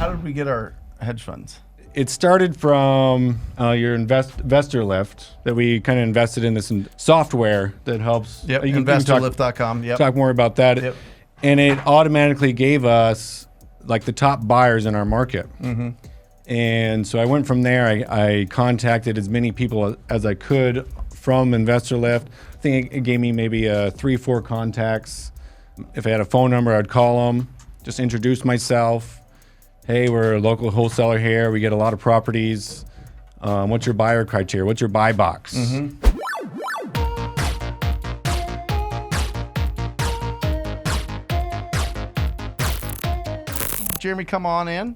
How did we get our hedge funds? It started from your investor lift that we kind of invested in this software that helps. Yep, you can investorlift.com. Yep. Talk more about that. Yep. And it automatically gave us like the top buyers in our market. Mm-hmm. And so I went from there. I contacted as many people as I could from Investor Lift. I think it gave me maybe 3-4 contacts. If I had a phone number, I'd call them, just introduce myself. Hey, we're a local wholesaler here. We get a lot of properties. What's your buyer criteria? What's your buy box? Mm-hmm. Jeremy, come on in.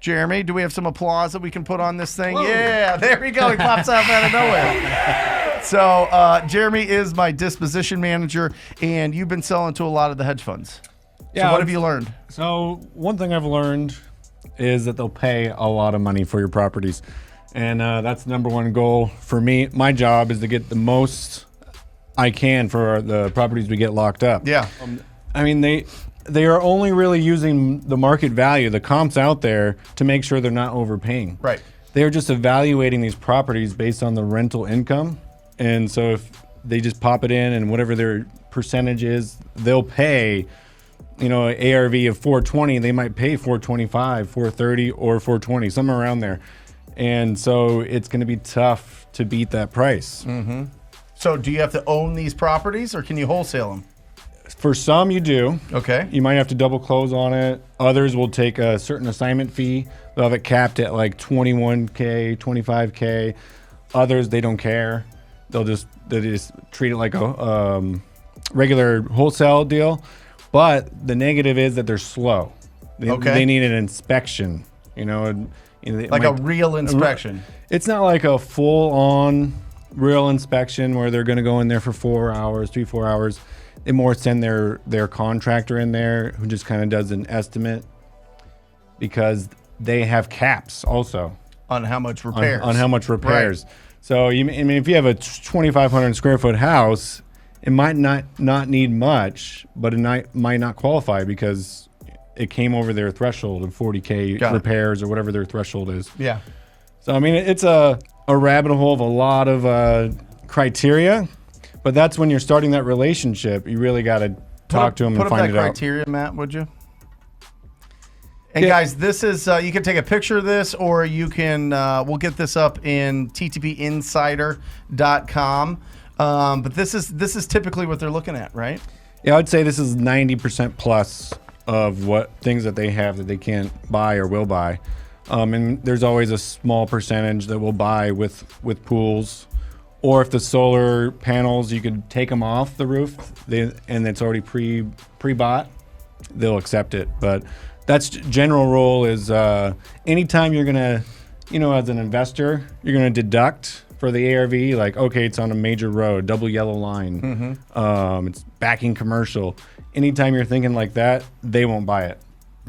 Jeremy, do we have some applause that we can put on this thing? Whoa. Yeah, there we go. He pops out of nowhere. So Jeremy is my disposition manager, and you've been selling to a lot of the hedge funds. Yeah. So what have you learned? So one thing I've learned is that they'll pay a lot of money for your properties. And that's the number one goal for me. My job is to get the most I can for the properties we get locked up. Yeah. I mean, they are only really using the market value, the comps out there, to make sure they're not overpaying. Right. They're just evaluating these properties based on the rental income. And so if they just pop it in and whatever their percentage is, they'll pay, ARV of 420, they might pay 425, 430, or 420, somewhere around there. And so it's going to be tough to beat that price. Mm-hmm. So do you have to own these properties, or can you wholesale them? For some, you do. Okay. You might have to double close on it. Others will take a certain assignment fee. They'll have it capped at like $21K, $25K. Others, they don't care. They just treat it like a regular wholesale deal. But the negative is that they're slow. They need an inspection. Like a real inspection. It's not like a full-on real inspection where they're going to go in there for 4 hours, 3-4 hours. They more send their contractor in there who just kind of does an estimate, because they have caps also on how much repairs. On how much repairs. Right. So if you have a 2,500 square foot house, it might not need much, but it might not qualify because it came over their threshold of 40K repairs or whatever their threshold is. Yeah. So I mean, it's a rabbit hole of a lot of criteria. But that's when you're starting that relationship. You really got to talk to them and find it out. Put up that criteria, Matt, would you? And guys, this is, you can take a picture of this, or you can, we'll get this up in ttpinsider.com. But this is typically what they're looking at, right? Yeah, I'd say this is 90% plus of what things that they have that they can't buy or will buy. And there's always a small percentage that will buy with pools. Or if the solar panels, you could take them off the roof and it's already pre-bought, they'll accept it. But that's general rule is anytime you're going to, as an investor, you're going to deduct for the ARV, like, okay, it's on a major road, double yellow line, it's backing commercial. Anytime you're thinking like that, they won't buy it.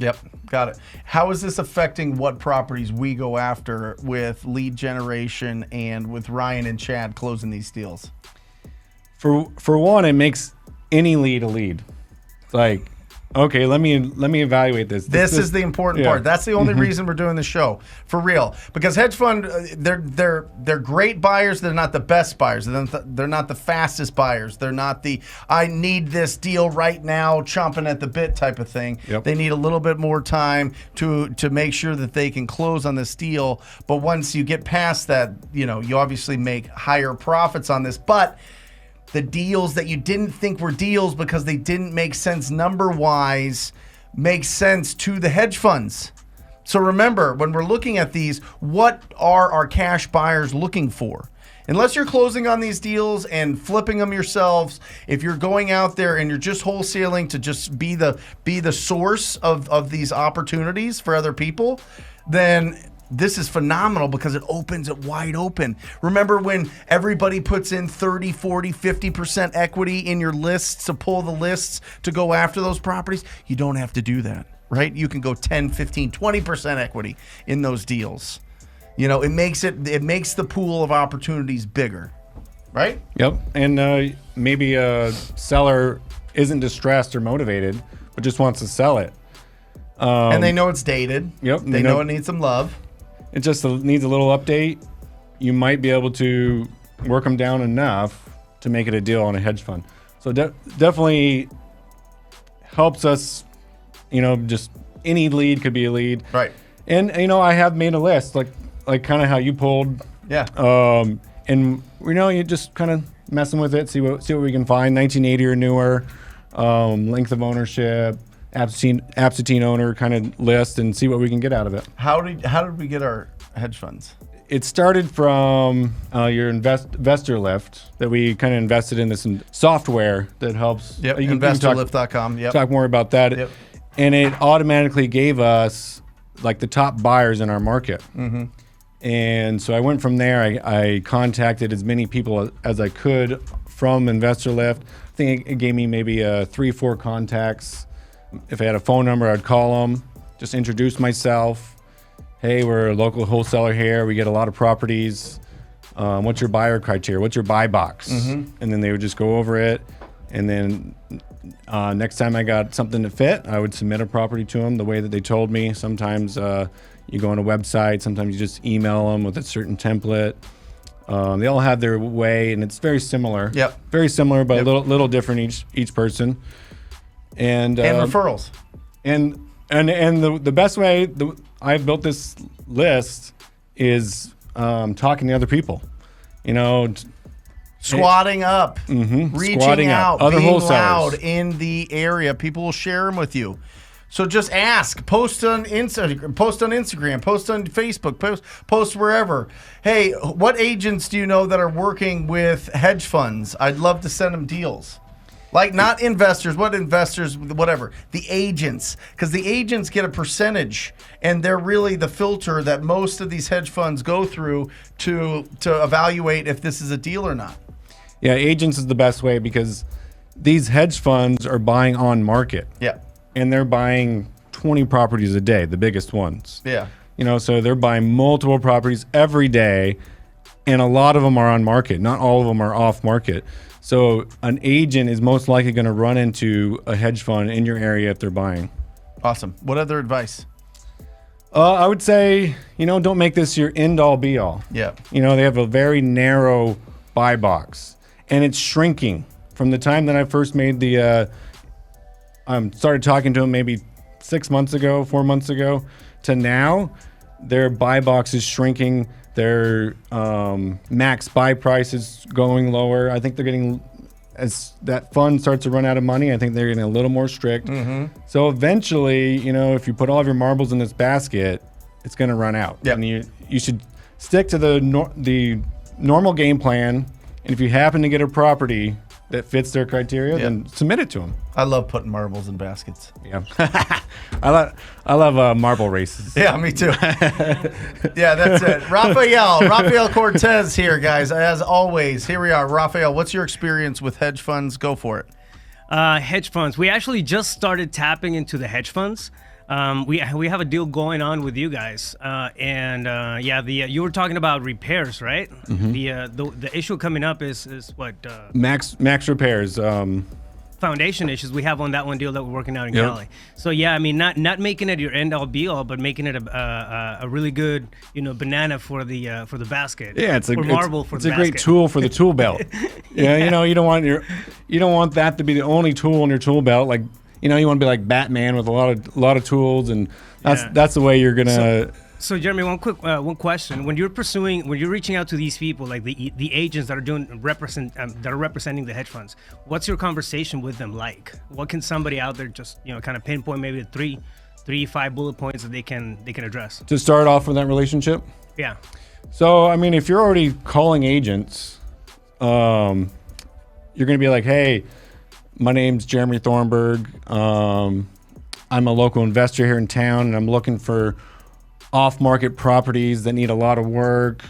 Yep, got it. How is this affecting what properties we go after with lead generation and with Ryan and Chad closing these deals? For one, it makes any lead a lead. Like, okay, let me evaluate this. This is the important part. That's the only reason we're doing the show, for real. Because hedge fund, they're great buyers. They're not the best buyers. They're not the fastest buyers. They're not the I need this deal right now, chomping at the bit type of thing. Yep. They need a little bit more time to make sure that they can close on this deal. But once you get past that, you obviously make higher profits on this. But the deals that you didn't think were deals because they didn't make sense number-wise make sense to the hedge funds. So remember, when we're looking at these, what are our cash buyers looking for? Unless you're closing on these deals and flipping them yourselves, if you're going out there and you're just wholesaling to just be the source of these opportunities for other people, then this is phenomenal because it opens it wide open. Remember when everybody puts in 30, 40, 50% equity in your lists to pull the lists to go after those properties? You don't have to do that, right? You can go 10, 15, 20% equity in those deals. It makes the pool of opportunities bigger, right? Yep. And maybe a seller isn't distressed or motivated, but just wants to sell it. And they know it's dated. Yep. They know it needs some love. It just needs a little update. You might be able to work them down enough to make it a deal on a hedge fund. So definitely helps us, just any lead could be a lead. Right. And, I have made a list, like kind of how you pulled. Yeah. And, you just kind of messing with it, see what we can find. 1980 or newer, length of ownership, absentee owner kind of list, and see what we can get out of it. How did we get our hedge funds? It started from your investor lift that we kind of invested in this software that helps. Yep, you can investorlift.com. Yep. Talk more about that. Yep. And it automatically gave us like the top buyers in our market. Mm-hmm. And so I went from there. I contacted as many people as I could from Investor Lift. I think it gave me maybe 3-4 contacts. If I had a phone number, I'd call them, just introduce myself. Hey, we're a local wholesaler here. We get a lot of properties. What's your buyer criteria? What's your buy box? Mm-hmm. And then they would just go over it. And then next time I got something to fit, I would submit a property to them the way that they told me. Sometimes you go on a website. Sometimes you just email them with a certain template. They all have their way, and it's very similar. Yep. Very similar, but a little different each person. And referrals. And the best way I built this list is talking to other people. Squatting up, reaching Squatting out, up. Other being wholesalers. loud in the area. People will share them with you. So just ask. Post on Instagram. Post on Facebook. Post wherever. Hey, what agents do you know that are working with hedge funds? I'd love to send them deals. Like not investors, whatever. The agents, because the agents get a percentage, and they're really the filter that most of these hedge funds go through to evaluate if this is a deal or not. Yeah, agents is the best way because these hedge funds are buying on market. Yeah. And they're buying 20 properties a day, the biggest ones. Yeah. So they're buying multiple properties every day, and a lot of them are on market. Not all of them are off market. So an agent is most likely going to run into a hedge fund in your area if they're buying. Awesome. What other advice? I would say, don't make this your end-all be-all. Yeah. They have a very narrow buy box, and it's shrinking. From the time that I first made started talking to them maybe 4 months ago, to now, their buy box is shrinking. Their max buy price is going lower. I think they're getting, as that fund starts to run out of money, I think they're getting a little more strict. Mm-hmm. So eventually, if you put all of your marbles in this basket, it's going to run out. Yep. And you should stick to the normal game plan. And if you happen to get a property that fits their criteria, then submit it to them. I love putting marbles in baskets. Yeah, I love marble races. Yeah, me too. Yeah, that's it. Rafael Cortez here, guys. As always, here we are. Rafael, what's your experience with hedge funds? Go for it. Hedge funds. We actually just started tapping into the hedge funds. We have a deal going on with you guys, you were talking about repairs, right? Mm-hmm. The issue coming up is what max repairs. Foundation issues we have on that one deal that we're working out in Cali. So not making it your end all be all, but making it a really good banana for the basket. Yeah, it's a marble for the basket. Great tool for the tool belt. Yeah, you don't want that to be the only tool in your tool belt. Like you want to be like Batman with a lot of tools, and that's the way you're gonna. So Jeremy, one question: when you're reaching out to these people, like the agents that are representing the hedge funds, what's your conversation with them like? What can somebody out there just kind of pinpoint maybe the 3-5 bullet points that they can address to start off with that relationship? Yeah. So if you're already calling agents, you're gonna be like, hey, my name's Jeremy Thornburg. I'm a local investor here in town, and I'm looking for off-market properties that need a lot of work,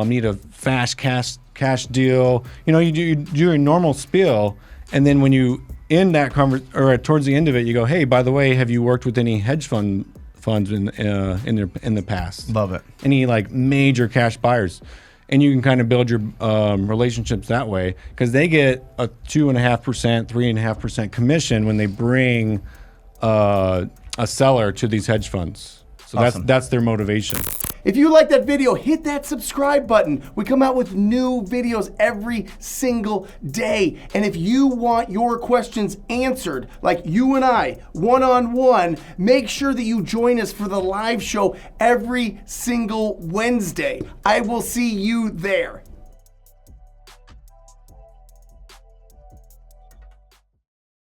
need a fast cash deal. You do your normal spiel, and then when you end that or towards the end of it, you go, "Hey, by the way, have you worked with any hedge funds in the past? Love it. Any like major cash buyers?" And you can kind of build your relationships that way because they get a 2.5%, 3.5% commission when they bring a seller to these hedge funds. So Awesome. that's their motivation. If you like that video, hit that subscribe button. We come out with new videos every single day. And if you want your questions answered, like you and I, one-on-one, make sure that you join us for the live show every single Wednesday. I will see you there.